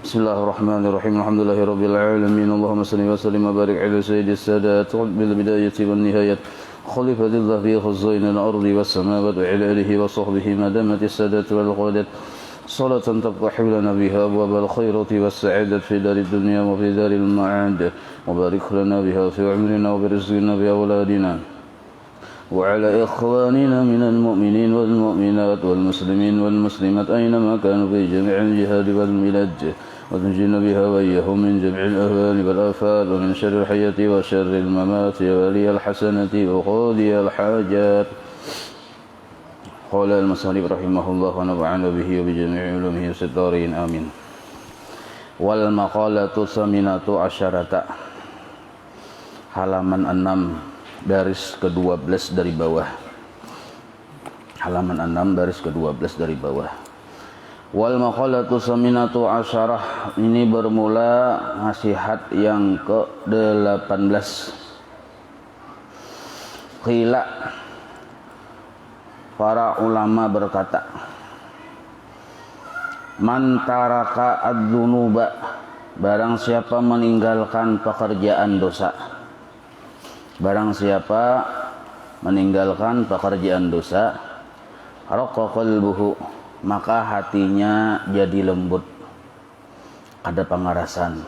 Bismillahirrahmanirrahim. Alhamdulillahirabbil alamin. Allahumma shalli wa sallim wa barik ala sayyidis sadat bil bidayati wan nihayat. Khalifatillah fi khazainil ardi was samawati wa ala alihi wa sahbihi madamatis sadat wal qadat. Salatan taftahu lana biha abwabal khairati was sa'adat fi darid dunya wa fi daril ma'ad. Wa barik lana biha fi umrina wa birizqina bi awladina. وعلى إخواننا من المؤمنين والمؤمنات والمسلمين والمسلمات أينما كانوا في جميع الجهاد والبلاد وتنجينا بها وإياهم من جميع الأهوال والآفات ومن شر الحياة وشر الممات ولي الحسنة وقاضي الحاجات. قال المصنف رحمه الله ونفعنا به وبجميع علومه الستارين آمين. والمقالة الثامنة عشرة halaman 6 baris ke-12 dari bawah. Halaman 6 baris ke-12 dari bawah. Wal maqalatu saminatu asyarah, ini bermula nasihat yang ke-18. Qila, para ulama berkata, man taraka ad-dunuba, barang siapa meninggalkan pekerjaan dosa. Barang siapa meninggalkan pekerjaan dosa, raqqa qalbuhu, maka hatinya jadi lembut. Ada pengarasan.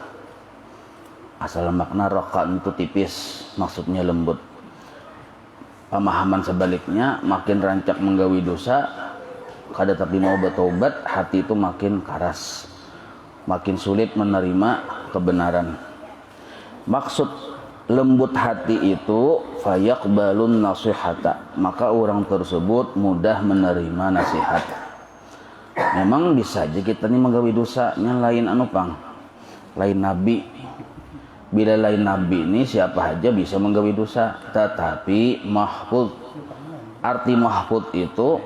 Asal makna raqqa itu tipis, maksudnya lembut. Pemahaman sebaliknya, makin rancak menggawi dosa, kada tapi mau bertobat, hati itu makin keras, makin sulit menerima kebenaran. Maksud lembut hati itu fayaqbalun nasihata, maka orang tersebut mudah menerima nasihat. Memang bisa aja kita nih menggawi dosa yang lain pang lain nabi. Bila lain nabi ini siapa aja bisa menggawi dosa, tetapi mahfud, arti mahfud itu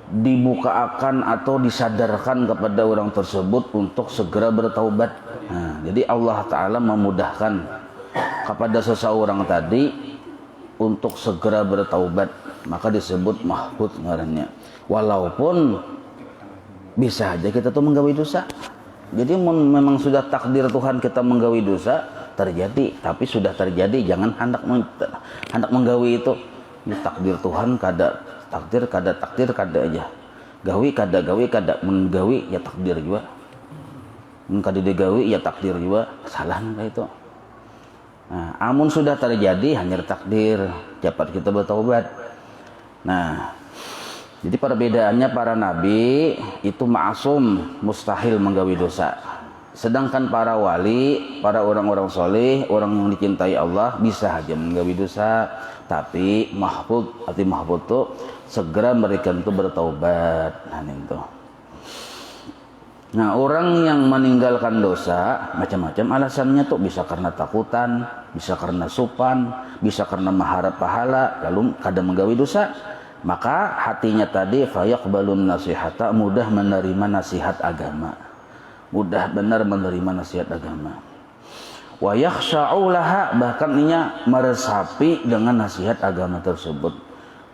dibukakan atau disadarkan kepada orang tersebut untuk segera bertaubat. Nah, jadi Allah Ta'ala memudahkan kepada seseorang tadi untuk segera bertaubat, maka disebut mahfud ngarannya. Walaupun bisa aja kita tuh menggawi dosa. Jadi memang sudah takdir Tuhan kita menggawi dosa terjadi, tapi sudah terjadi, jangan hendak menggawi itu. Ini takdir Tuhan, kada takdir kada aja. Gawi kada menggawi ya takdir juga. Kada digawi ya takdir juga, kesalahan kayak itu. Nah, amun sudah terjadi hanya takdir, cepat kita bertaubat. Nah, jadi perbedaannya para nabi itu ma'asum, mustahil menggawi dosa. Sedangkan para wali, para orang-orang soleh, orang yang dicintai Allah bisa aja menggawi dosa, tapi mahfud, arti mahfud itu segera mereka itu bertaubat. Nah, itu. Nah, orang yang meninggalkan dosa macam-macam alasannya tuh, bisa karena takutan, bisa karena supan, bisa karena mengharap pahala, lalu kadang menggawi dosa. Maka hatinya tadi fayaqbalun nasihata, mudah menerima nasihat agama. Mudah benar menerima nasihat agama. Wa yakhsha'u laha, bahkan inya meresapi dengan nasihat agama tersebut.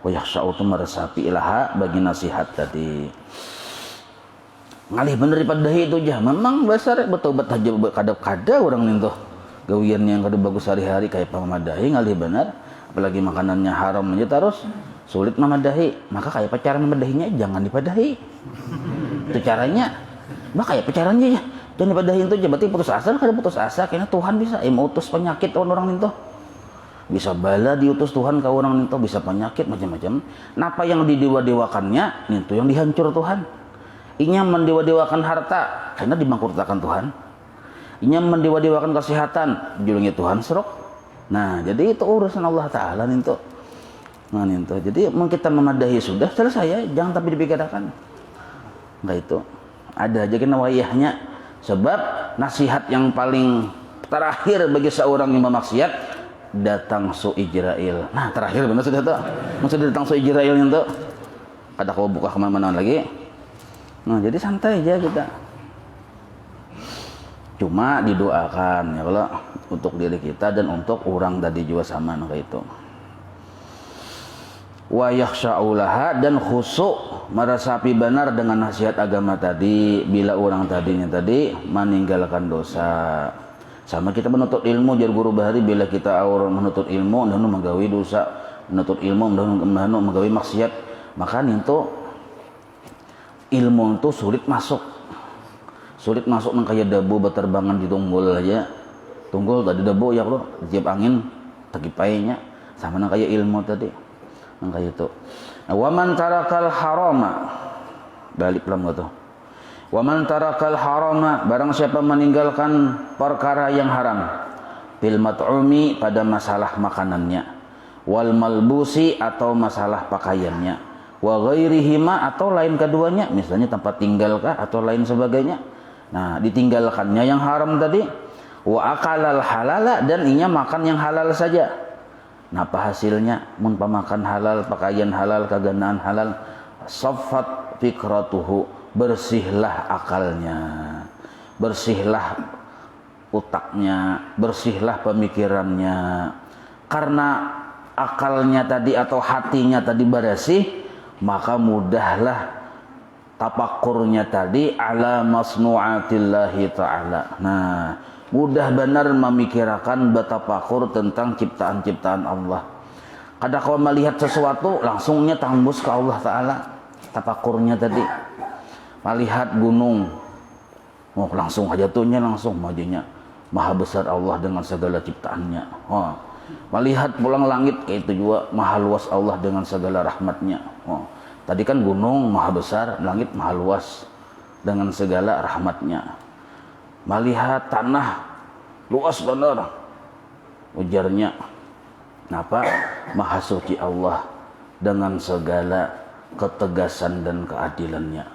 Wa yakhsha'u itu meresapi laha bagi nasihat tadi. Ngalih bener daripada itu aja. Memang besar bertobat aja kada orang nih tuh. Gawian yang kada bagus hari-hari kayak pamadahi ngalih bener. Apalagi makanannya haram aja terus sulit memadahi. Maka kayak pacaran memadahinya jangan dipadahi. Itu caranya. Maka kayak pacarannya ya. Jangan dipadahi itu aja. Berarti putus asa, kada putus asa. Karena Tuhan bisa mengutus penyakit orang itu. Bisa bala diutus Tuhan ke orang itu, bisa penyakit macam-macam. Napa yang didewa-dewakannya itu yang dihancur Tuhan. Inya mendewa-dewakan harta karena dimangkurtakan Tuhan. Inya mendewa-dewakan kesehatan, julungnya Tuhan serok. Nah, jadi itu urusan Allah Ta'ala itu. Nah, itu. Jadi kita memadahi sudah selesai, jangan tapi dipikirkan. Enggak itu. Ada aja kena wayahnya. Sebab nasihat yang paling terakhir bagi seorang yang memaksiat, datang su Ijrail. Nah, terakhir benar sudah tuh. Maksudnya datang su Ijrail itu. Kada kau buka kemana-mana lagi. Nah, jadi santai aja kita. Cuma didoakan ya kalau untuk diri kita dan untuk orang tadi juga sama kayak itu. wa yakhsha'ulaha, dan khusyuk meresapi benar dengan nasihat agama tadi bila orang tadinya tadi meninggalkan dosa. Sama kita menuntut ilmu jar guru bahari, bila kita orang menuntut ilmu dan menggawi dosa, menuntut ilmu dan menggawi maksiat, maka itu ilmu itu sulit masuk nang kaya debu berterbangan di tunggul aja. Tunggul tadi debu ya bro, tiap angin tegipainya sama nang kaya ilmu tadi nang kaya itu. Nah, wa man tarakal harama, balik pelan gitu. Wa man tarakal harama, barang siapa meninggalkan perkara yang haram, bil mat'umi, pada masalah makanannya, wal malbusi, atau masalah pakaiannya, wa ghairihima, atau lain keduanya, misalnya tempat tinggal kah atau lain sebagainya. Nah, ditinggalkannya yang haram tadi, wa akalal halala, dan inya makan yang halal saja. Nah, apa hasilnya? Mun pamakan halal, pakaian halal, kaganaan halal, saffat fikratuhu, bersihlah akalnya, bersihlah utaknya, bersihlah pemikirannya. Karena akalnya tadi atau hatinya tadi bersih, maka mudahlah tapakurnya tadi ala masnu'atillahi ta'ala. Nah, mudah benar memikirkan betapakur tentang ciptaan-ciptaan Allah. Kadang kau melihat sesuatu langsungnya tembus ke Allah Ta'ala, tapakurnya tadi. Melihat gunung, oh, langsung aja tuhnya, langsung majunya maha besar Allah dengan segala ciptaannya. Oh, melihat pulang langit, kayak itu juga maha luas Allah dengan segala rahmatnya. Oh, tadi kan gunung maha besar, langit maha luas dengan segala rahmatnya. Melihat tanah luas benar, ujarnya apa? Maha suci Allah dengan segala ketegasan dan keadilannya.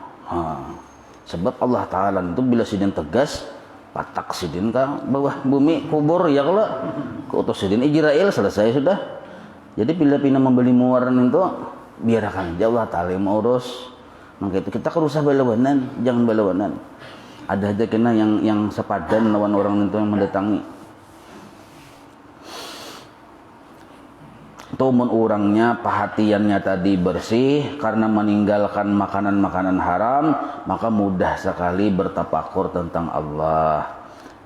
Sebab Allah Ta'ala itu bila sidin tegas, patak sidin ke bawah bumi kubur ya, kalau keutus sidin Israel selesai sudah. Jadi bila pina membeli muaran itu biarkan aja Allah Ta'ala yang urus. Maka itu kita kerusah balawanan, jangan balawanan. Ada aja kena yang sepadan lawan orang itu yang mendatangi. Tumun orangnya perhatiannya tadi bersih karena meninggalkan makanan-makanan haram, maka mudah sekali bertapakur tentang Allah.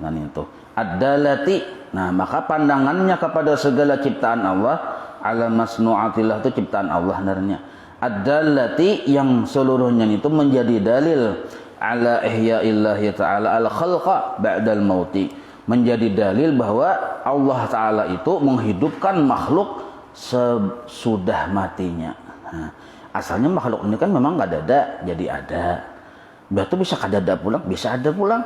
Nah itu ad-dalati, nah maka pandangannya kepada segala ciptaan Allah, ala masnu'atillah itu ciptaan Allah sebenarnya. Ad-dalati yang seluruhnya itu menjadi dalil ala ihya'illahi ta'ala al-khalqa ba'dal mauti, menjadi dalil bahwa Allah Ta'ala itu menghidupkan makhluk sesudah matinya. Nah, asalnya makhluk ini kan memang nggak ada, jadi ada. Berarti bisa kadada pulang, bisa ada pulang.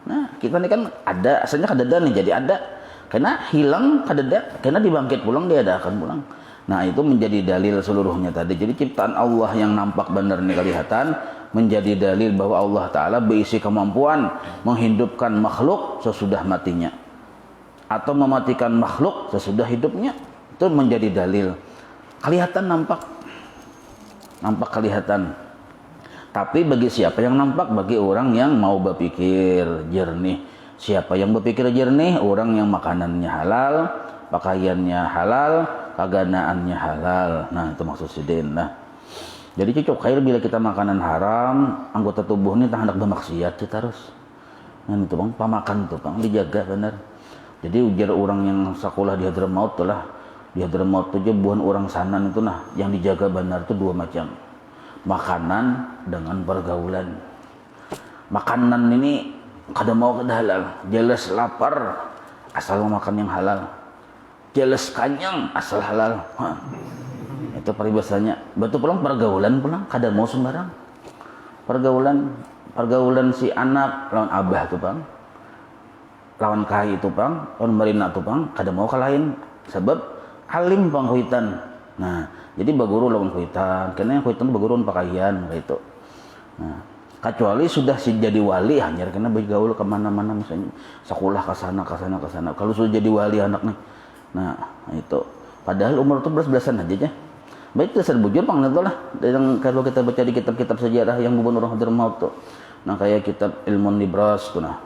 Nah, kita ini kan ada, asalnya kadada nih jadi ada. Karena hilang kadada, karena dibangkit pulang dia ada akan pulang. Nah, itu menjadi dalil seluruhnya tadi. Jadi ciptaan Allah yang nampak benar nih kelihatan menjadi dalil bahwa Allah Ta'ala berisi kemampuan menghidupkan makhluk sesudah matinya atau mematikan makhluk sesudah hidupnya. Itu menjadi dalil, kelihatan, nampak kelihatan. Tapi bagi siapa yang nampak? Bagi orang yang mau berpikir jernih. Siapa yang berpikir jernih? Orang yang makanannya halal, pakaiannya halal, kaganaannya halal. Nah itu maksud sidin. Nah, jadi cocok kayak bila kita makanan haram, anggota tubuh ini tak hendak bermaksiat terus. Nah itu bang, pamakan tuh bang dijaga benar. Jadi ujar orang yang sekolah di Hadramaut tuh lah. Di Hadramaut itu bukan orang sanan itu nah, yang dijaga benar itu dua macam. Makanan dengan pergaulan. Makanan ini kada mau kada halal, jelas lapar asal makan yang halal. Jelas kanyang asal halal. Itu peribahasanya. Betul pulang pergaulan pulang kada mau sembarang. Pergaulan si anak lawan abah tuh bang. Lawan kai itu bang, lawan marina tuh bang, kada mau kalahin. Sebab alim pang kuitan. Nah, jadi baguru lawan kuitan. Karena yang kuitan bagurun pakaian gitu. Nah, kecuali sudah si jadi wali hanya karena bergaul kemana-mana misalnya sekolah ke sana. Kalau sudah jadi wali anak nih. Nah, itu. Padahal umur itu belas-belasan aja ya. Baik dasar bujur pang itu lah. Dan kalau kita baca di kitab-kitab sejarah yang bukan orang Hadramaut tuh. Nah, kayak kitab Ilmun Nibras tuh nah.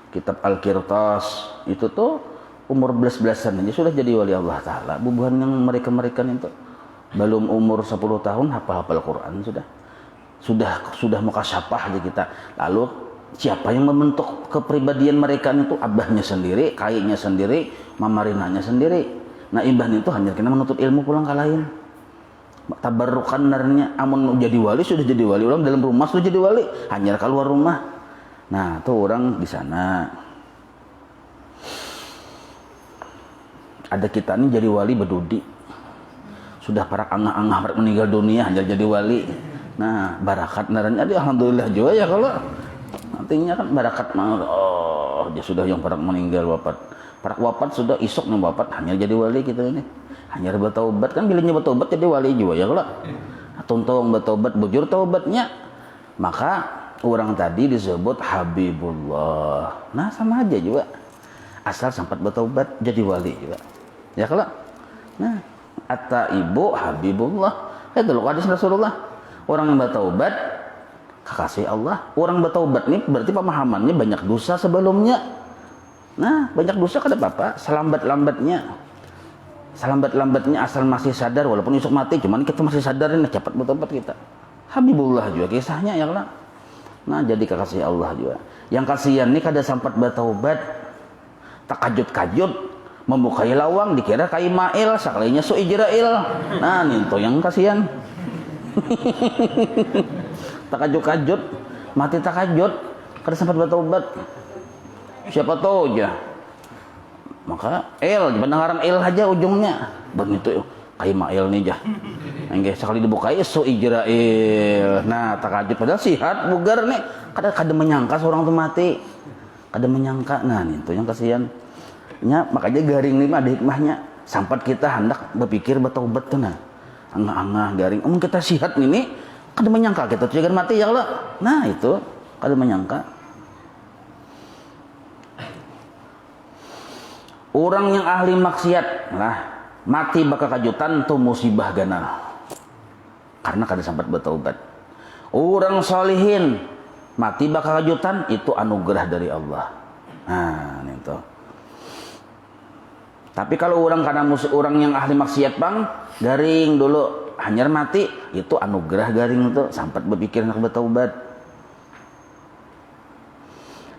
Kitab Al-Qirtas itu tuh umur belas-belasan aja sudah jadi wali Allah Ta'ala. Bubuhan yang mereka itu. belum umur 10 tahun hafal Quran sudah mukasyafah aja kita. Lalu siapa yang membentuk kepribadian mereka itu? Abahnya sendiri, kayaknya sendiri, mamarinanya sendiri. Nah imbah itu hanya kena menuntut ilmu pulang ke lain. Tabarrukan narnya amun jadi wali sudah jadi wali, orang dalam rumah sudah jadi wali, hanya keluar rumah. Nah tuh orang di sana ada kita nih jadi wali bedudi, sudah para angah-angah meninggal dunia hanya jadi wali. Nah barakat naranya alhamdulillah juga ya, kalau nantinya kan barakat dia sudah yang para meninggal wafat sudah isok nih wafat hanya jadi wali kita ini, hanya bertaubat kan bilangnya bertaubat jadi wali juga ya, kalau tuntung bertaubat bujur taubatnya maka orang tadi disebut Habibullah. Nah sama aja juga, asal sempat bertaubat jadi wali juga ya, kalau nah atta ibu Habibullah itu loh hadis Rasulullah. Orang yang bertaubat kekasih Allah. Orang bertaubat nih berarti pemahamannya banyak dosa sebelumnya. Nah banyak dosa kada apa-apa, selambat-lambatnya asal masih sadar, walaupun esok mati cuman kita masih sadar ini cepat bertobat kita. Habibullah juga kisahnya ya Allah. Nah jadi kekasih Allah juga. Yang kasihan nih kada sempat bertaubat, takajut-kajut membukai lawang dikira kai mail sakalinya su Ijrail. Nah itu yang kasihan. Takajut-kajut mati takajut kada sempat bertaubat, siapa tahu aja maka pendengaran aja ujungnya begitu kai mail nih jah enggak sekali dibukai su Ijrail. Nah takajut padahal sihat bugar nih kada menyangka seorang tuh mati, kada menyangka. Nah itu yang kasihan nya, makanya garing nih ada hikmahnya sampai kita hendak berpikir bertaubat tuh. Nah angah-angah garing kita sihat ini kada menyangka kita jangan mati ya Allah. Nah itu kada menyangka. Orang yang ahli maksiat lah mati bakal kajutan tuh musibah gana karena kada sempat bertaubat. Orang solihin mati bakal kajutan itu anugerah dari Allah. Nah itu. Tapi kalau orang yang ahli maksiat bang garing dulu hanyar mati itu anugerah garing itu sampai berpikir nak bertaubat.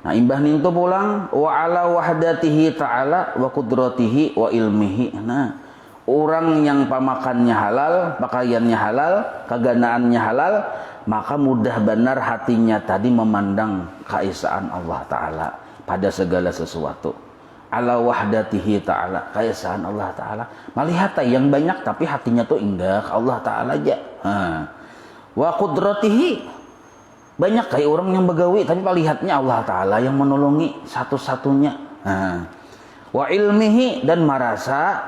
Nah imbah nintu pulang wa ala wahdatihi ta'ala wa qudratihi wa ilmihi. Nah orang yang pamakannya halal, pakaiannya halal, keganaannya halal, maka mudah benar hatinya tadi memandang keesaan Allah Ta'ala pada segala sesuatu. Ala wahdatihi ta'ala, keesaan Allah Ta'ala, melihat yang banyak tapi hatinya tuh indah ke Allah Ta'ala aja. Wa qudratihi, banyak kayak orang yang begawi tapi melihatnya Allah Ta'ala yang menolongi satu-satunya. Wa ilmihi, dan merasa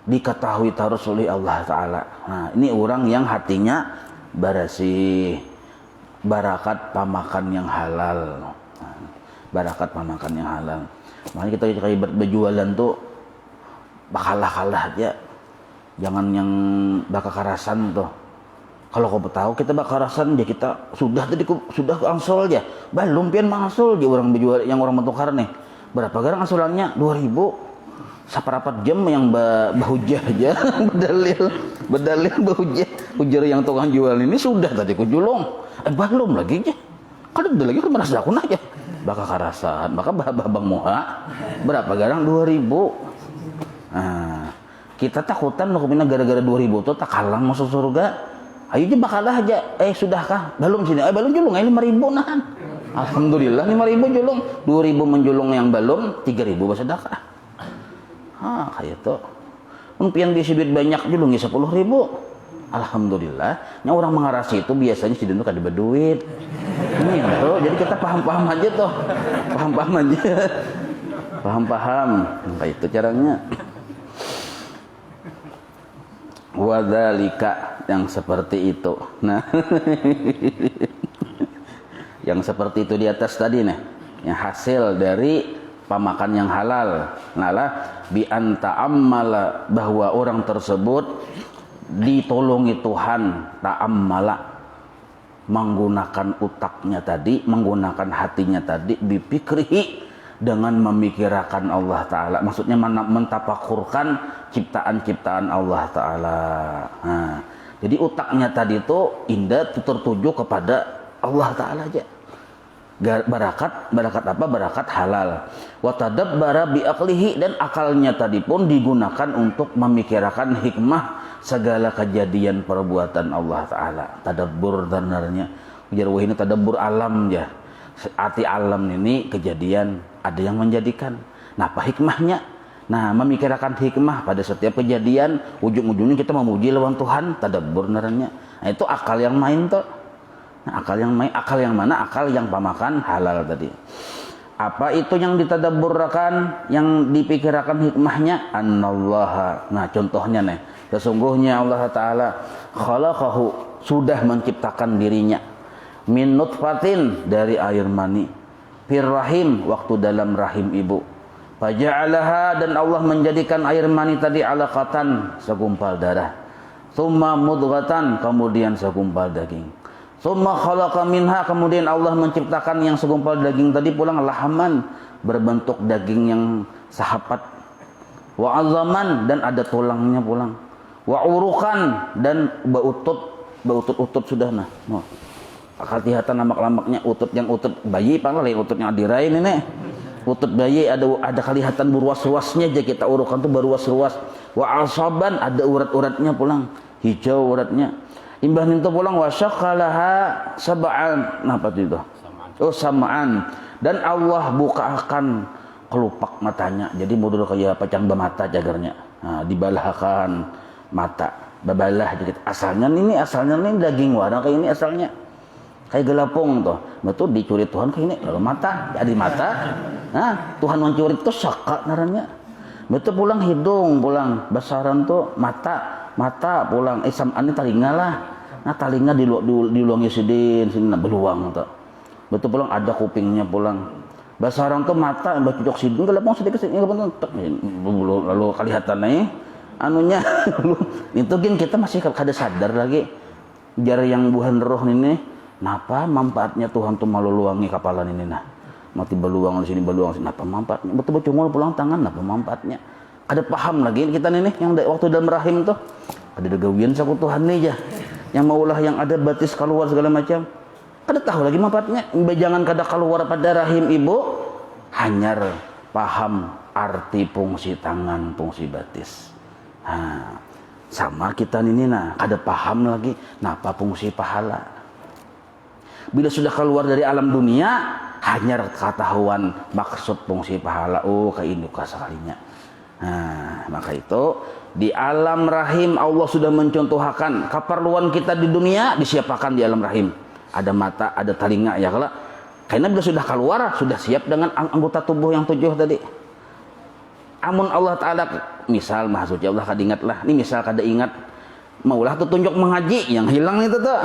diketahui terus oleh Allah Ta'ala. Nah ini orang yang hatinya bersih, barakat pamakan yang halal. Barakat pamakan yang halal. Makanya kita kayak berjualan tuh bakalah aja, jangan yang bakal karasan tuh. Kalau kau tahu kita bakal karasan ya kita sudah angsol aja, belum pian mangsul dia orang berjual yang orang mentukar nih. Berapa garang angsulannya 2.000 seperapat jam yang bahujah aja berdalil bahujah ujar yang tukang jual ini sudah tadi ku julung belum lagi aja kan udah lagi kan merasa aku aja bakal karasan maka bang moha berapa garang 2.000. Nah kita takutan loh gara-gara 2.000 tuh tak kalang masuk surga. Ayo aja bakalah aja sudahkah belum sini belum julung 5.000 nahan alhamdulillah 5.000 julung 2.000 menjulung yang belum 3.000 bersedekah. Kayak itu mungkin bisa duit banyak julungi 10.000 alhamdulillah. Nya orang mengarasi itu biasanya si denu kada berduit ini tuh, jadi kita paham aja tuh paham kayak itu caranya. Wadzalika, yang seperti itu. Nah yang seperti itu di atas tadi nih yang hasil dari pamakan yang halal. Nah lah bi anta ammala, bahwa orang tersebut ditolongi Tuhan, ta'ammala, menggunakan utaknya tadi, menggunakan hatinya tadi, bipikrihi, dengan memikirkan Allah Ta'ala, maksudnya mentafakurkan ciptaan-ciptaan Allah Ta'ala. Nah, jadi otaknya tadi itu indah tertuju kepada Allah Ta'ala aja. Barakat apa? Barakat halal. Wa tadabbara bi aqlihi, dan akalnya tadi pun digunakan untuk memikirkan hikmah segala kejadian perbuatan Allah Ta'ala. Tadabbur sebenarnya jarwah ini tadabbur alam ya. Arti alam ini kejadian ada yang menjadikan. Nah, apa hikmahnya? Nah, memikirkan hikmah pada setiap kejadian, ujung-ujungnya kita memuji lawan Tuhan, tadabbur sebenarnya. Nah, itu akal yang main tuh. Nah, akal yang main, akal yang mana? Akal yang pamakan halal tadi. Apa itu yang ditadabburkan, yang dipikirkan hikmahnya? Annallaha. Nah, contohnya nih, sesungguhnya Allah Ta'ala khalaqahu, sudah menciptakan dirinya, min nutfatin, dari air mani, fir rahim, waktu dalam rahim ibu, faja'alaha, dan Allah menjadikan air mani tadi alaqatan, segumpal darah, thumma mudghatan, kemudian segumpal daging, thumma khalaqa minha, kemudian Allah menciptakan yang segumpal daging tadi pulang lahaman, berbentuk daging yang sahabat, wa azaman, dan ada tulangnya pulang, wa urukan, dan beutut sudah nah. Kelihatan lamak-lamaknya utut, yang utut bayi pala lain ututnya adirain ini. Utut bayi ada kelihatan berruas-ruasnya aja, kita urukan tuh berruas-ruas. Wa asaban, ada urat-uratnya pulang, hijau uratnya. Imbah itu pulang wa syaqqalaha sab'an. Apa itu? Oh, sam'an. Dan Allah bukakan kelupak matanya. Jadi modul kayak pacang mata jagarnya. Nah, dibalahkan mata. Babalah dikit. Asalnya ini daging warna kayak ini asalnya. Kayak gelapung tuh, betul dicuri Tuhan kayak ini, lalu mata, jadi mata. Nah, Tuhan mencuri itu saka naranya. Betul pulang hidung, pulang basaran tuh mata pulang. Sam'an ini talinga lah. Nah, talinga di luang Yesidin sini nah, beluang tuh. Betul pulang ada kupingnya pulang. Basaran tuh mata, mbak cucok sidung gelapung sedikit sini lalu kelihatan nih anunya. Itu kan kita masih kada sadar lagi. Jar yang buhan roh ini. Napa manfaatnya Tuhan tuh malu luangi kapalan ini nah, mati beluang di sini beluang sini, napa manfaatnya? Betul cungul pulang tangan, napa manfaatnya? Ada paham lagi kita ini yang waktu dalam rahim tuh ada degawian saku Tuhan nih ya, yang maulah yang ada batis keluar segala macam, kada tahu lagi manfaatnya. Jangan kada keluar pada rahim ibu, hanyar paham arti fungsi tangan, fungsi batis. Nah, sama kita ini nah, kada paham lagi napa fungsi pahala. Bila sudah keluar dari alam dunia, hanya ketahuan maksud fungsi pahala. Oh, kayak ini sekalinya. Nah, maka itu di alam rahim Allah sudah mencontohkan keperluan kita di dunia disiapkan di alam rahim. Ada mata, ada telinga ya kalau. Karena bila sudah keluar, sudah siap dengan anggota tubuh yang 7 tadi. Amun Allah Ta'ala, misal maha suci Allah kada ingat lah. Ini misal kada ingat. Maulah tuh tunjuk mengaji yang hilang itu tuh.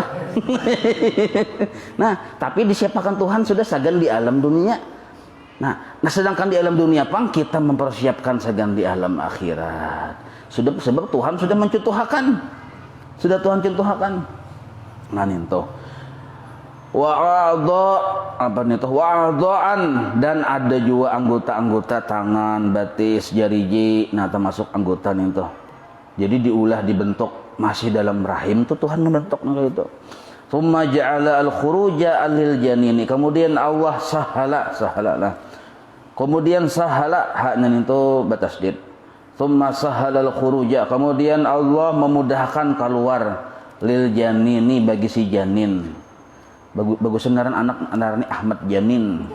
Nah, tapi disiapkan Tuhan sudah sagan di alam dunia. Nah, sedangkan di alam dunia pang kita mempersiapkan sagan di alam akhirat. Sudah sebab Tuhan sudah mencontohkan. Sudah Tuhan contohkan. Nah, itu. Wa'adha'an, dan ada juga anggota-anggota tangan, batis, jariji, nah termasuk anggota itu. Jadi diulah dibentuk masih dalam rahim tuh Tuhan membentuknya kayak itu. Tsumma ja'ala al-khuruja lil janini. Kemudian Allah sahala lah. Kemudian sahala haknya itu batasdid. Tsumma sahala al-khuruja. Kemudian Allah memudahkan keluar lil janini bagi si janin. Bagus senaran anak ini Ahmad Janin.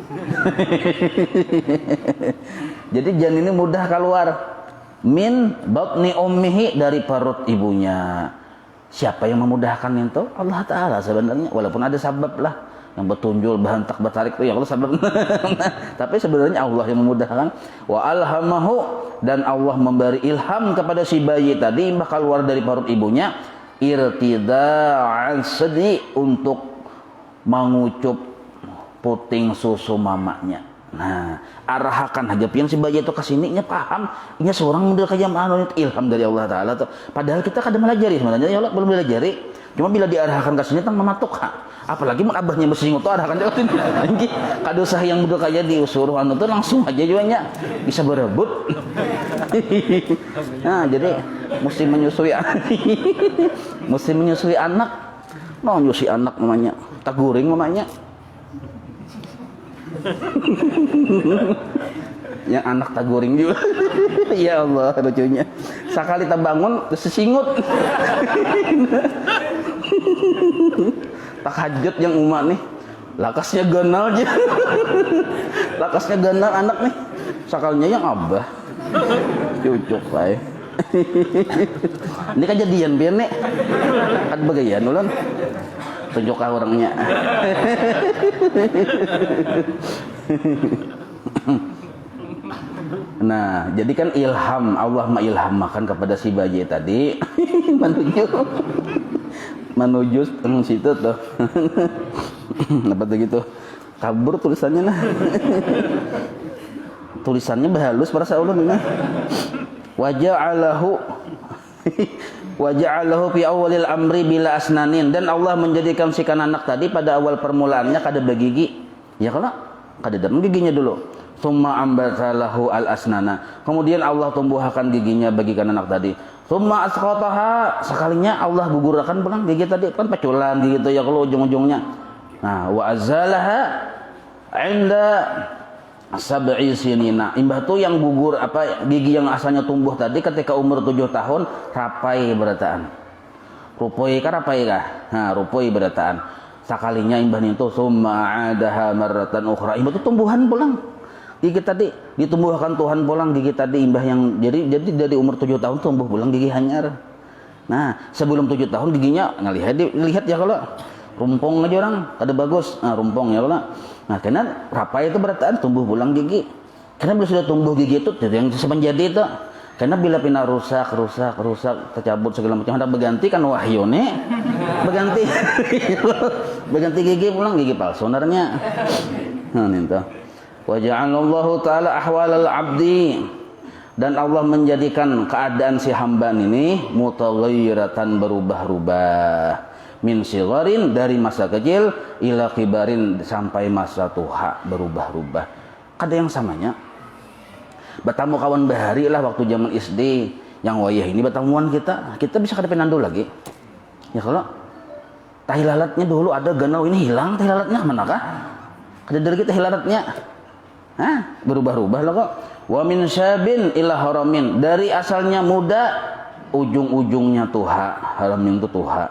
Jadi janin ini mudah keluar. Min batni ummihi, dari perut ibunya. Siapa yang memudahkan itu? Allah Ta'ala sebenarnya. Walaupun ada sabab lah yang bertunjul bahan tak bertarik itu ya Allah sabab. Tapi sebenarnya Allah yang memudahkan. Wa alhamahu, dan Allah memberi ilham kepada si bayi tadi bakal keluar dari perut ibunya irtida'an sedi, untuk mengucup puting susu mamanya. Nah, arahakan aja pian si bayi itu kesini nya paham, nya seorang model kayak mana ilham dari Allah Taala tuh. Padahal kita kadang melajari sebenarnya ya Allah belum melajari. Cuma bila diarahkan ke sini tang mematuk ha. Apalagi mun abahnya bersingut tuh arahkan jalan ini. Kado sah yang model kayak diusuruh anu tuh langsung aja juga nya bisa berebut. Nah, jadi mesti menyusui mesti menyusui anak. Mau nyusui anak namanya, taguring namanya. Yang anak taguring juga. Ya Allah lucunya. Sekali tak bangun terus sesingut. Tahajud yang umat nih. Lakasnya ganal aja. Lakasnya ganal anak nih. Sakalnya yang abah. Cucuk lah. Ini kejadian biar nek. Kan bagayan ulun. Tunjuk orangnya. Nah, jadi kan ilham, Allah mengilhamkan kepada si bayi tadi menuju situ tuh. Apa tuh gitu? Kabur tulisannya nah. Tulisannya bahalus perasa ulun nah. Waja'alahu fi awalil amri bila asnanin, dan Allah menjadikan si anak tadi pada awal permulaannya kada begigi. Ya kalau kada ada giginya dulu. Tsumma ambatalahu al asnana. Kemudian Allah tumbuhkan giginya bagi anak tadi. Tsumma asqataha, sekalinya Allah gugurkan pulang gigi tadi kan peculan gitu ya kalau ujung-ujungnya. Nah, wa azalaha inda sab'i sinina. Imbah tuh yang gugur apa gigi yang asalnya tumbuh tadi ketika umur 7 tahun rapai berataan. Rupoi ka rapai kah? Nah, rupoi berataan. Sakalinya imbah itu summa adaha marratan ukhra. Imbah tuh tumbuhan pulang. Gigi tadi ditumbuhkan Tuhan pulang gigi tadi imbah yang jadi dari umur 7 tahun tumbuh pulang gigi hanyar. Nah, sebelum 7 tahun giginya lihat ya kalau rumpong aja orang kada bagus. Nah, rumpong ya kalau. Nah, karena rapai itu berataan tumbuh pulang gigi. Karena bila sudah tumbuh gigi itu yang semenjadi itu. Karena bila pina rusak, tercabut segala macam hendak berganti kan wahyune berganti. Berganti gigi pulang gigi palsu sebenarnya. Nah, itu. Wa ja'alallahu ta'ala ahwalal abdi, dan Allah menjadikan keadaan si hamba ini mutaghayyiratan berubah-ubah min sigharin dari masa kecil ila kibarin sampai masa tua berubah-ubah. Ada yang samanya bertemu kawan bahari lah waktu zaman SD yang wayah ini bertemuan kita bisa kada penandu lagi ya kalau tahi lalatnya dulu ada ganau ini hilang tahi lalatnya manakah kada dari kita hilalatnya berubah-ubah lah kok. Wa min syabin ila haramin, dari asalnya muda ujung-ujungnya tuha, haramin itu tuha.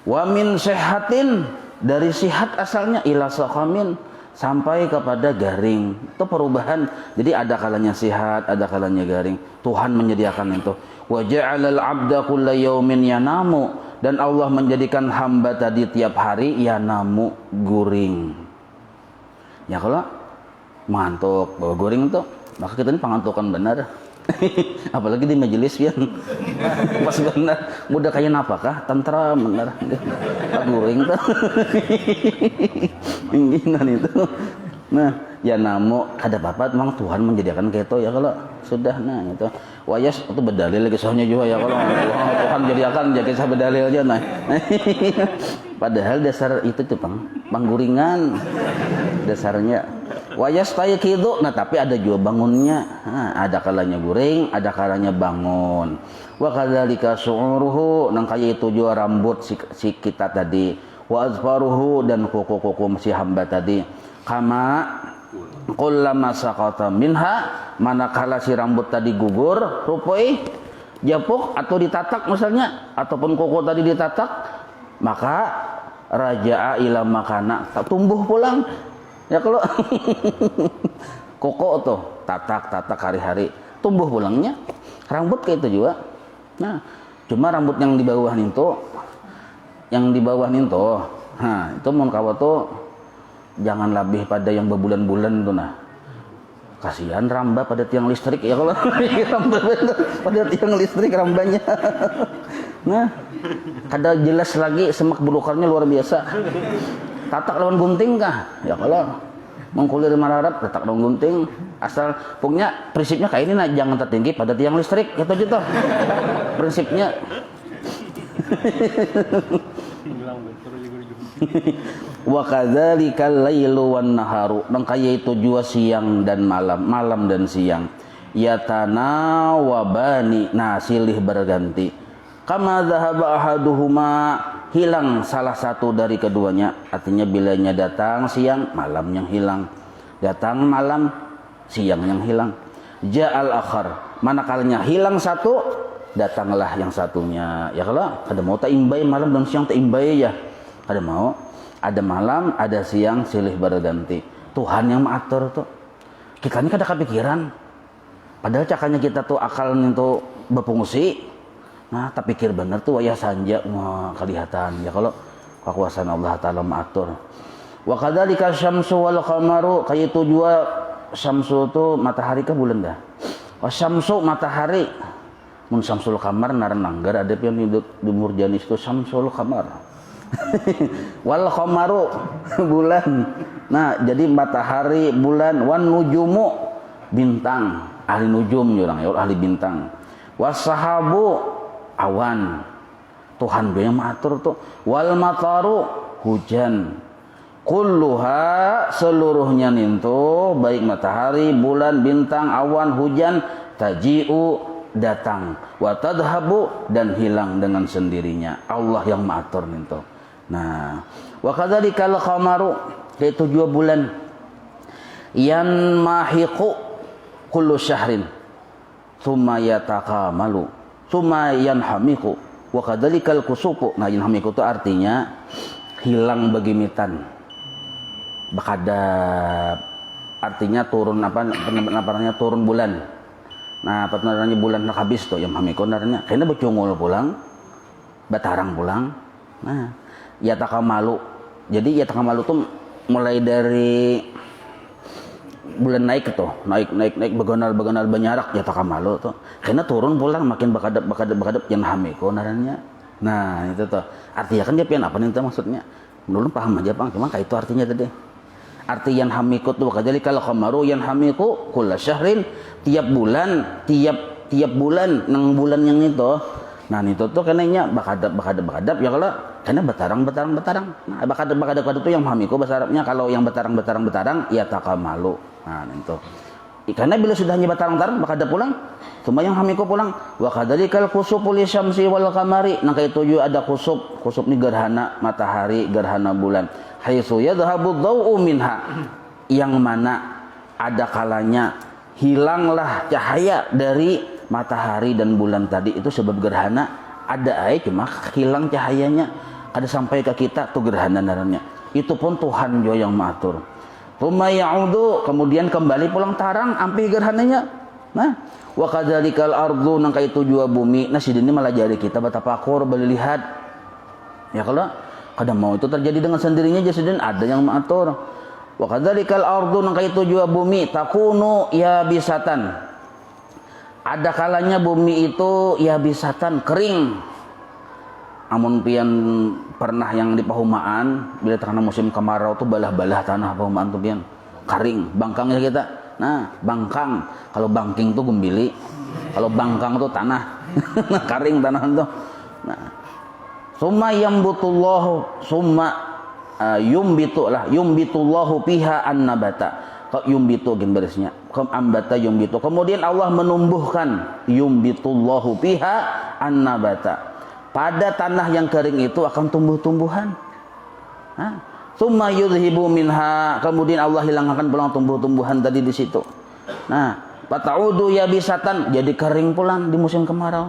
Wa min sehatin, dari sihat asalnya ila saqamin, sampai kepada garing. Itu perubahan. Jadi ada kalanya sihat, ada kalanya garing. Tuhan menyediakan itu. Wa ja'alal 'abda kulla yaumin yanamu, dan Allah menjadikan hamba tadi tiap hari yanamu guring. Ya kalau mantuk bawa goreng tuh maka kita ini pangantukan benar. Apalagi di majelis ya pas benar mudah kayak apakah tentram benar goreng tuh. Inginan itu nah ya namu ada apa memang Tuhan menjadikan kayak itu ya kalau sudah nah itu wayas itu berdalil kisahnya juga ya kalau Tuhan jadikan jadi kisah berdalil aja nah. Padahal dasar itu tuh pangguringan dasarnya wayas tayakidu. Nah tapi ada juga bangunnya. Ada kalanya guring, ada kalanya bangun. Wa kadzalika su'uruhu, nang kaya itu juga rambut si kita tadi. Wa azfaruhu, dan kuku-kuku si hamba tadi. Kama kullama saqata minha, manakala si rambut tadi gugur, rupoi japuk atau ditatak misalnya, ataupun kuku tadi ditatak, maka raja'a ila makana, tumbuh pulang. Ya kalau koko tuh tatak hari-hari tumbuh pulangnya rambut kayak itu juga. Nah cuma rambut yang di bawah itu nah itu mon kawa tuh jangan lebih pada yang berbulan-bulan tuh nah kasihan ramba pada tiang listrik ya kalau ramba pada tiang listrik rambanya. Nah kada jelas lagi semak belukarnya luar biasa. Tatak lawan gunting kah? Ya kalau mengkulir mararap letak dong gunting asal punya prinsipnya kayak ini nah, jangan tertinggi pada tiang listrik gitu prinsipnya. Wa kadzalikal lailu wan naharu dan kayak itu jua siang dan malam dan siang yatanawabani nah silih berganti kama dhahaba ahaduhuma hilang salah satu dari keduanya artinya bilanya datang siang malam yang hilang datang malam siang yang hilang ja'al akhar manakalanya hilang satu datanglah yang satunya ya kalau kada mau tak imbay malam dan siang tak imbay ya kada mau ada malam ada siang silih berganti Tuhan yang mengatur tuh kita ini kada kepikiran padahal cakanya kita tuh akalnya tuh berfungsi nah tak pikir bener tuh wayah sanja wah kelihatan ya kalau kekuasaan Allah Ta'ala mengatur wa kadzalika syamsu wal qamaru kayak itu juga syamsu tuh matahari ke bulan dah wa syamsu matahari mun syamsul qamar narananggar ada yang di Murjanis itu syamsul qamar wal qamaru bulan nah jadi matahari bulan wan nujumu bintang ahli nujum orang ya ahli bintang wasahabu awan Tuhan yang mengatur tuh wal mataru hujan kulluha seluruhnya nintu baik matahari bulan bintang awan hujan taji'u datang wa tadhabu dan hilang dengan sendirinya Allah yang mengatur nintu nah wa kadzalikal qamaru yaitu jua bulan yan mahiqu kullu syahrin thumma yatakamalu thumma yanhamiku wa kadzalikal kusufu nah yanhamiku itu artinya hilang begimitan bakadab artinya turun apa namanya turun bulan nah patnaranya bulan nak habis tuh yanhamiku naranya kena becungul pulang batarang pulang nah yatakamalu jadi yatakamalu tuh mulai dari bulan naik tuh naik begonal banyarak ya takamalu tuh karena turun pulang makin bakadap yang hamiko naranya nah itu tuh artinya kan dia pian apa nih maksudnya dulu paham aja Bang cuma kayak itu artinya tadi arti yang hamiko tuh kadzalikal qamaru yang hamiko kulla syahrin tiap bulan nang bulan yang itu nah itu tuh kenanya bakadap ya kalau karena betarang nah bakadap itu yang hamiko bahasa Arabnya kalau yang betarang ya takamalu nah itu karena bila sudah hanya batarang maka ada pulang cuma yang hamiku pulang wa kadzalikal kusufu lisyamsi wal qamari nah itu juga ada kusuf ni gerhana matahari gerhana bulan haitsu yadhhabu dhau'u minha yang mana ada kalanya hilanglah cahaya dari matahari dan bulan tadi itu sebab gerhana ada cuma hilang cahayanya ada sampai ke kita tuh gerhana naranya itu pun Tuhan juga yang mengatur Thumma ya'udu kemudian kembali pulang tarang ampi gerhananya nah wa kadzalikal ardu nang kaitu jua bumi nah sidini malah jadi kita batapakur beli lihat ya kalau kada mau itu terjadi dengan sendirinya jadi sidin ada yang mengatur wa kadzalikal ardu nang kaitu jua bumi takunu ya bisatan ada kalanya bumi itu ya bisatan kering amun pian pernah yang di Pahumaan bila terkena musim kemarau tuh balah-balah tanah Pahumaan tuh pian kering bangkangnya kita nah bangkang kalau bangking tuh gumbili kalau bangkang tuh tanah kering tanah tuh nah summa yambutullahu summa yumbitullahu piha an-nabata kok yumbitu gen barisnya ambata yumbitu kemudian Allah menumbuhkan yumbitullahu piha an-nabata pada tanah yang kering itu akan tumbuh-tumbuhan. Tsumma yudhibu minha kemudian Allah hilangkan pulang tumbuh-tumbuhan tadi di situ. Nah, pataudu yabisatan jadi kering pulang di musim kemarau.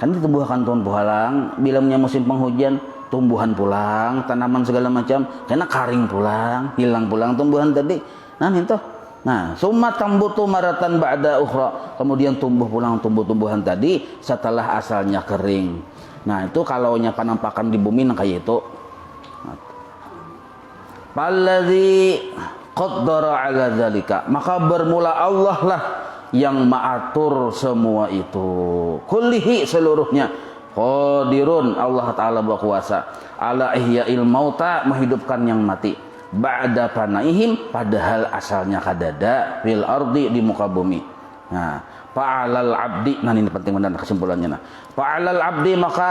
Kan ditumbuhkan tahun pulang, bilangnya musim penghujan tumbuhan pulang, tanaman segala macam karena kering pulang, hilang pulang tumbuhan tadi. Nah, itu. Nah, summa tambutu maratan ba'da ukhra. Kemudian tumbuh pulang tumbuh-tumbuhan tadi setelah asalnya kering. Nah itu kalau panampakan di bumi nah kayak itu palladzi qaddara ala dzalika maka bermula Allah lah yang mengatur semua itu kullihi seluruhnya qadirun Allah Ta'ala berkuasa ala ihya'il mauta menghidupkan yang mati ba'da fanaihim, padahal asalnya kadada fil ardi, di muka bumi. Nah, fa'alal abdi, nah ini penting benar kesimpulannya. Nah, fa'alal abdi, maka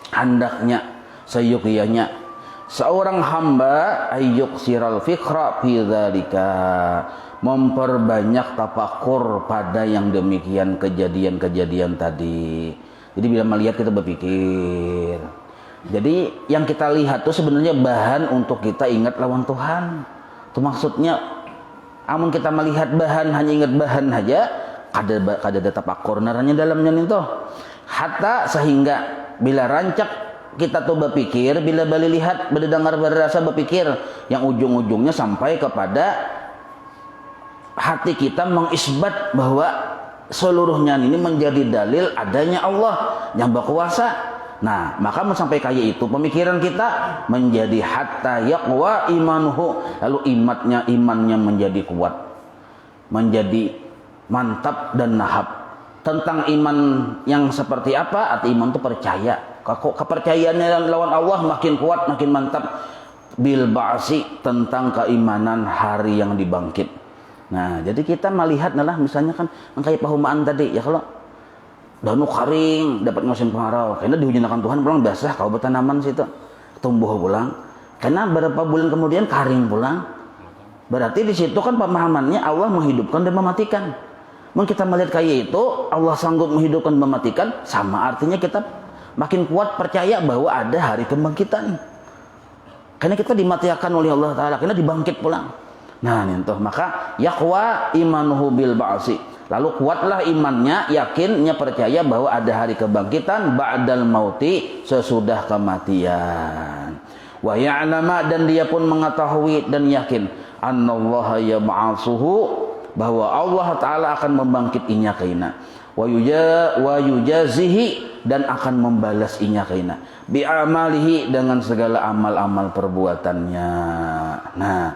hendaknya sayuqiyanya seorang hamba ayyuk siral fikra fi dzalika, memperbanyak tafakur pada yang demikian kejadian-kejadian tadi. Jadi bila melihat kita berpikir. Jadi yang kita lihat itu sebenarnya bahan untuk kita ingat lawan Tuhan. Itu maksudnya. Amun kita melihat bahan, hanya ingat bahan saja, kada tafakur naranya dalamnya itu. Hatta sehingga bila rancak kita tuh berpikir, bila balik lihat, berdengar, berrasa, berpikir, yang ujung-ujungnya sampai kepada hati kita mengisbat bahwa seluruhnya ini menjadi dalil adanya Allah yang berkuasa. Nah, maka sampai kaya itu pemikiran kita menjadi hatta yaqwa imanuhu, lalu imannya menjadi kuat, menjadi mantap dan nahab. Tentang iman yang seperti apa? Arti iman itu percaya. Kepercayaannya lawan Allah makin kuat, makin mantap. Bil ba'si, tentang keimanan hari yang dibangkit. Nah, jadi kita melihat adalah misalnya kan kayak pahumaan tadi ya, kalau danu kering dapat musim kemarau, karena dihujanakan Tuhan pulang basah kau bertanaman situ tumbuh pulang, karena beberapa bulan kemudian kering pulang. Berarti di situ kan pemahamannya Allah menghidupkan dan mematikan. Mungkin kita melihat kayak itu Allah sanggup menghidupkan dan mematikan, sama artinya kita makin kuat percaya bahwa ada hari kebangkitan, karena kita dimatikan oleh Allah Ta'ala, karena dibangkit pulang. Nah nintoh, maka yaqwa imanuhu bil ba'si, lalu kuatlah imannya, yakinnya percaya bahwa ada hari kebangkitan ba'dal mauti, sesudah kematian. Wa ya'lama, dan dia pun mengetahui dan yakin annallaha yab'atsuhu, bahwa Allah Ta'ala akan membangkitinya kaina, wa yujazihi, dan akan membalas inya kaina bi'amalihi, dengan segala amal-amal perbuatannya. Nah,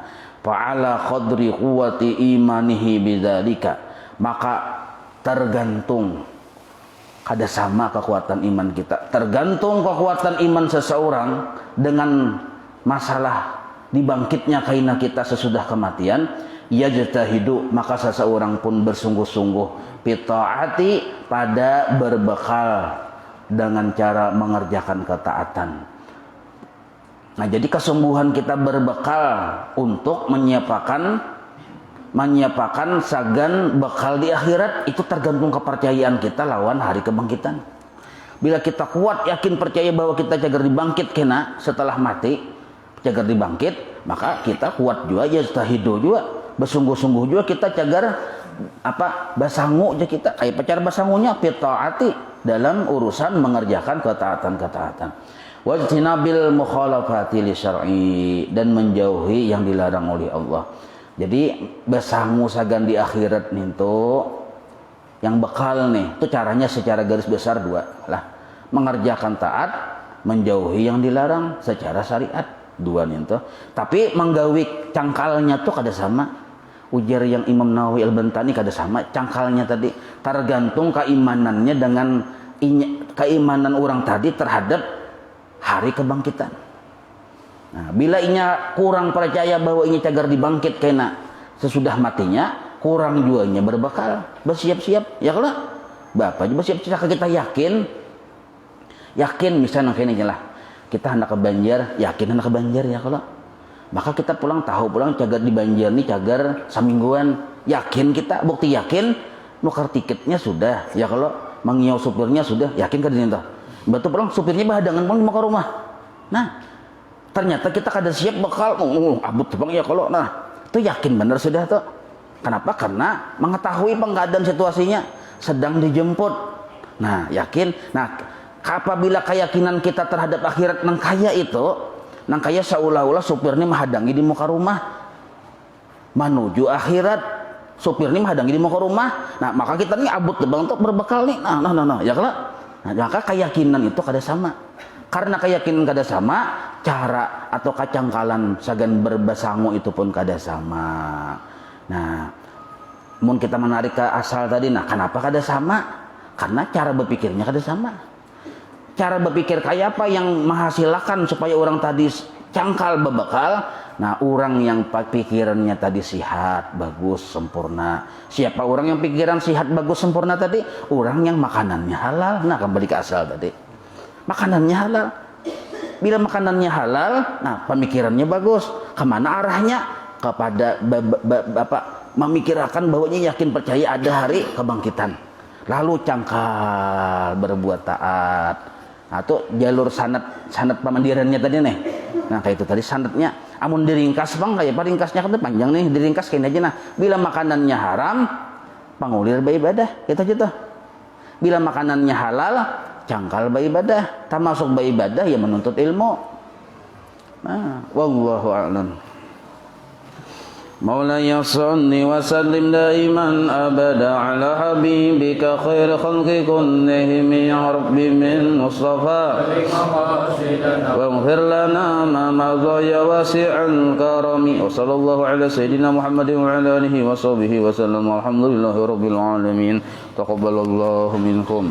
fa'ala qadri quwwati imanihi bidzalika, maka tergantung kada sama kekuatan iman kita, tergantung kekuatan iman seseorang dengan masalah dibangkitnya kaina kita sesudah kematian. Yajtahidu, maka seseorang pun bersungguh-sungguh fitaati, pada berbekal dengan cara mengerjakan ketaatan. Nah, jadi kesungguhan kita berbekal untuk menyiapkan sagan bekal di akhirat, itu tergantung kepercayaan kita lawan hari kebangkitan. Bila kita kuat yakin percaya bahwa kita cagar dibangkit kena setelah mati, cagar dibangkit, maka kita kuat juga, yajtahidu juga, bersungguh-sungguh juga kita cagar basangu aja kita, kayak pacar basangunya fitaati, dalam urusan mengerjakan ketaatan-ketaatan. Wajtinabil mukhalafati li syar'i, dan menjauhi yang dilarang oleh Allah. Jadi basangu sagan di akhirat nih tuh yang bekal nih, itu caranya secara garis besar dua lah, mengerjakan taat, menjauhi yang dilarang secara syariat, dua nih tuh. Tapi menggawi cangkalnya tuh kada sama. Ujar yang Imam Nawawi Al-Bantani kada sama cangkalnya tadi, tergantung keimanannya dengan keimanan orang tadi terhadap hari kebangkitan. Nah, bila inya kurang percaya bahwa inya cagar dibangkit kena sesudah matinya, kurang juanya berbekal, bersiap-siap ya kalau bapak juga bersiap-siap, kita yakin misalnya kene lah, kita hendak ke Banjar, yakin hendak ke Banjar ya kalau, maka kita pulang cagar di Banjar nih cagar samingguan, yakin kita, bukti yakin, nukar tiketnya sudah ya kalau, mengiau supirnya sudah, yakin kan ini toh, batu pulang supirnya bahadangan pulang mau ke rumah. Nah ternyata kita kada siap bekal, abut bang ya kalau, nah itu yakin bener sudah tuh. Kenapa? Karena mengetahui pengadaan situasinya sedang dijemput. Nah yakin. Nah apabila keyakinan kita terhadap akhirat nang kaya itu, nang kaya seolah-olah supirnya menghadangi di muka rumah menuju akhirat, supirnya menghadangi di muka rumah. Nah maka kita nih abut bang untuk berbekal nih. Nah ya kalau, nah maka keyakinan itu kada sama. Karena keyakinan kada sama, cara atau kacangkalan sagan berbasangu itu pun kada sama. Nah, mun kita menarik ke asal tadi, nah kenapa kada sama? Karena cara berpikirnya kada sama. Cara berpikir kayak apa yang menghasilkan supaya orang tadi cangkal bebekal. Nah, orang yang pikirannya tadi sihat, bagus, sempurna. Siapa orang yang pikiran sihat, bagus, sempurna tadi? Orang yang makanannya halal. Nah, kembali ke asal tadi. Makanannya halal. Bila makanannya halal, nah pemikirannya bagus. Kemana arahnya? Kepada memikirkan bahwanya yakin percaya ada hari kebangkitan. Lalu cangkal berbuat taat. Nah, itu jalur sanad pemandirannya tadi nih. Nah, kayak itu tadi sanadnya. Amun diringkas bang, kayak apa ringkasnya kan panjang nih, diringkas kayak aja. Nah, bila makanannya haram, pangulir beribadah, gitu. Bila makanannya halal, cangkal beribadah, termasuk beribadah ya menuntut ilmu. Nah, wallahu a'lam. مولاي صل وسلم دائما أبدا على حبيبك خير خلق كلهم يا رب من مصطفى واغفر لنا ما مضى يا واسع الكرم وصلى الله على سيدنا محمد وعلى آله وصحبه وسلم والحمد لله رب العالمين تقبل الله منكم